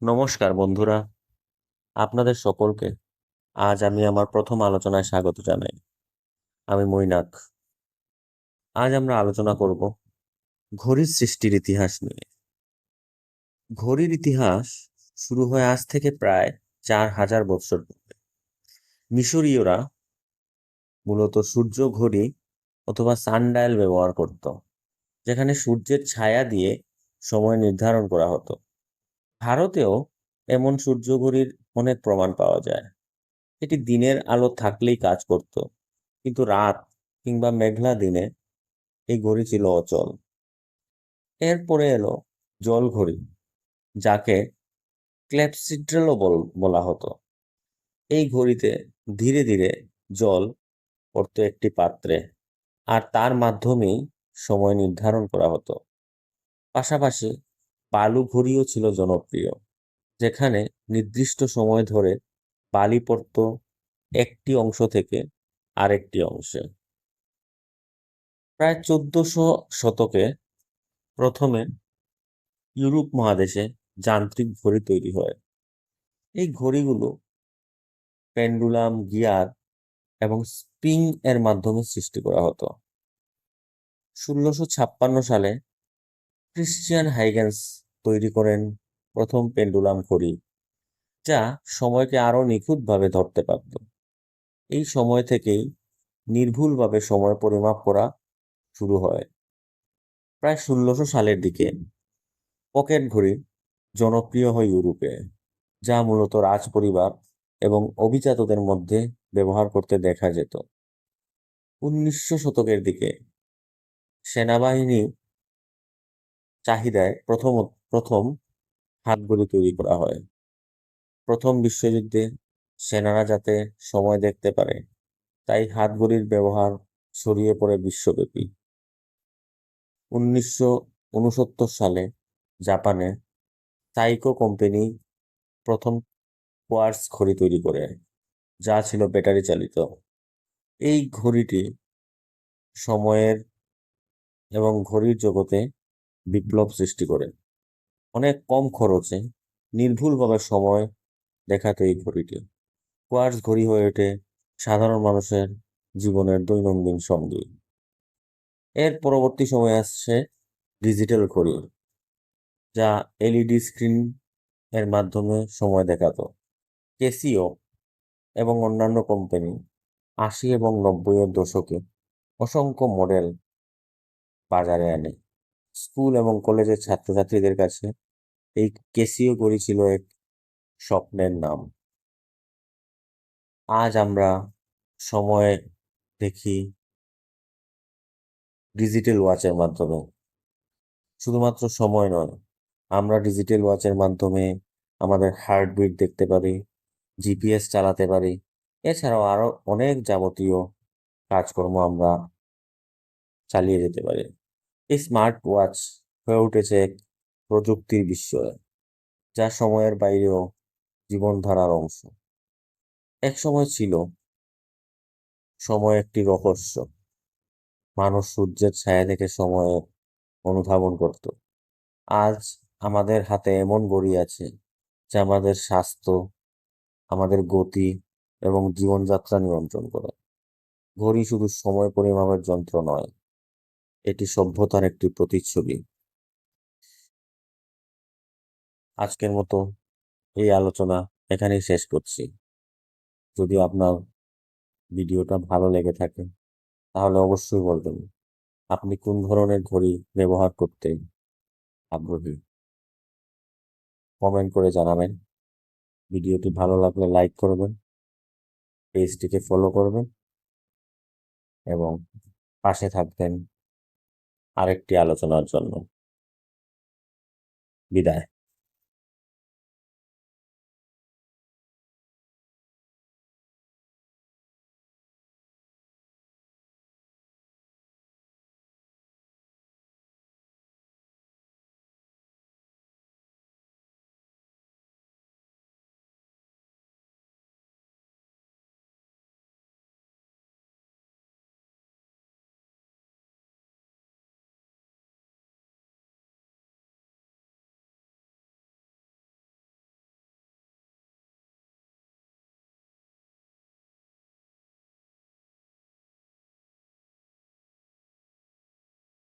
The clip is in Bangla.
নমস্কার বন্ধুরা, আপনাদের সকলকে আজ আমি আমার প্রথম আলোচনায় স্বাগত জানাই। আমি মৈনাক। আজ আমরা আলোচনা করব ঘড়ির সৃষ্টির ইতিহাস নিয়ে। ঘড়ির ইতিহাস শুরু হয় আজ থেকে প্রায় 4000 বছর পূর্বে। মিশরীয়রা মূলত সূর্য ঘড়ি অথবা সানডায়াল ব্যবহার করত, যেখানে সূর্যের ছায়া দিয়ে সময় নির্ধারণ করা হতো। ভারতেও এমন সূর্য ঘড়ির অনেক প্রমাণ পাওয়া যায়। এটি দিনের আলো থাকলেই কাজ করত, কিন্তু রাত কিংবা মেঘলা দিনে এই ঘড়ি ছিল অচল। এরপরে এলো জল ঘড়ি, যাকে ক্লেপসিড্রেলও বলা হতো। এই ঘড়িতে ধীরে ধীরে জল পড়তো একটি পাত্রে, আর তার মাধ্যমেই সময় নির্ধারণ করা হতো। পাশাপাশি বালু ঘড়িও ছিল জনপ্রিয়, যেখানে নির্দিষ্ট সময় ধরে বালি পড়তো একটি অংশ থেকে আরেকটি অংশে। প্রায় 1400 শতকে প্রথমে ইউরোপ মহাদেশে যান্ত্রিক ঘড়ি তৈরি হয়। এই ঘড়িগুলো পেন্ডুলাম, গিয়ার এবং স্প্রিং এর মাধ্যমে সৃষ্টি করা হতো। 1656 সালে ক্রিশ্চিয়ান হাইগেন্স তৈরি করেন প্রথম পেন্ডুলাম ঘড়ি, যা সময়কে আরো নিখুঁতভাবে ধরতে পারত। এই সময় থেকেই নির্ভুলভাবে সময় পরিমাপ করা শুরু হয়। প্রায় 1600 সালের দিকে পকেট ঘড়ি জনপ্রিয় হয় ইউরোপে, যা মূলত রাজপরিবার এবং অভিজাতদের মধ্যে ব্যবহার করতে দেখা যেত। 1900 শতকের দিকে সেনাবাহিনী চাহিদায় প্রথম প্রথম হাতঘড়ি তৈরি করা হয়। প্রথম বিশ্বযুদ্ধে সেনারা যাতে সময় দেখতে পারে, তাই হাতঘড়ির ব্যবহার ছড়িয়ে পড়ে বিশ্বব্যাপী। 1969 সালে জাপানে সাইকো কোম্পানি প্রথম কোয়ার্টজ ঘড়ি তৈরি করে, যা ছিল ব্যাটারি চালিত। এই ঘড়িটি সময়ের এবং ঘড়ির জগতে বিপ্লব সৃষ্টি করে। অনেক কম খরচে নির্ভুলভাবে সময় দেখাতো এই ঘড়িটি। কোয়ার্টজ ঘড়ি হয়ে ওঠে সাধারণ মানুষের জীবনের দৈনন্দিন সঙ্গী। এর পরবর্তী সময় আসছে ডিজিটাল ঘড়ি, যা এলইডি স্ক্রিন এর মাধ্যমে সময় দেখাতো। কেসিও এবং অন্যান্য কোম্পানি 80 এবং 90-এর দশকে অসংখ্য মডেল বাজারে আনে। স্কুল এবং কলেজের ছাত্রছাত্রীদের কাছে এই কেসিও ঘড়ি ছিল এক স্বপ্নের নাম। আজ আমরা সময় দেখি ডিজিটাল ওয়াচের মাধ্যমে। শুধুমাত্র সময় নয়, আমরা ডিজিটাল ওয়াচের মাধ্যমে আমাদের হার্টবিট দেখতে পারি, জিপিএস চালাতে পারি। এছাড়াও আরো অনেক যাবতীয় কাজকর্ম আমরা চালিয়ে যেতে পারি। এই স্মার্ট ওয়াচ হয়ে উঠেছে এক প্রযুক্তির বিস্ময়, যা সময়ের বাইরেও জীবনধারার অংশ। এক সময় ছিল সময় একটি রহস্য। মানুষ সূর্যের ছায়া থেকে সময় অনুধাবন করত। আজ আমাদের হাতে এমন ঘড়ি আছে, যা আমাদের স্বাস্থ্য, আমাদের গতি এবং জীবনযাত্রা নিয়ন্ত্রণ করে। ঘড়ি শুধু সময় পরিমাপের যন্ত্র নয়, এটি সভ্যতার একটি প্রতিচ্ছবি। আজকের মতো এই আলোচনা এখানেই শেষ করছি। যদি আপনার ভিডিওটা ভালো লেগে থাকে, তাহলে অবশ্যই বলবেন আপনি কোন ধরনের ঘড়ি ব্যবহার করতে আগ্রহী। কমেন্ট করে জানাবেন। ভিডিওটি ভালো লাগলে লাইক করবেন, পেজটিকে ফলো করবেন এবং পাশে থাকবেন আরেকটি আলোচনার জন্য। বিদায়।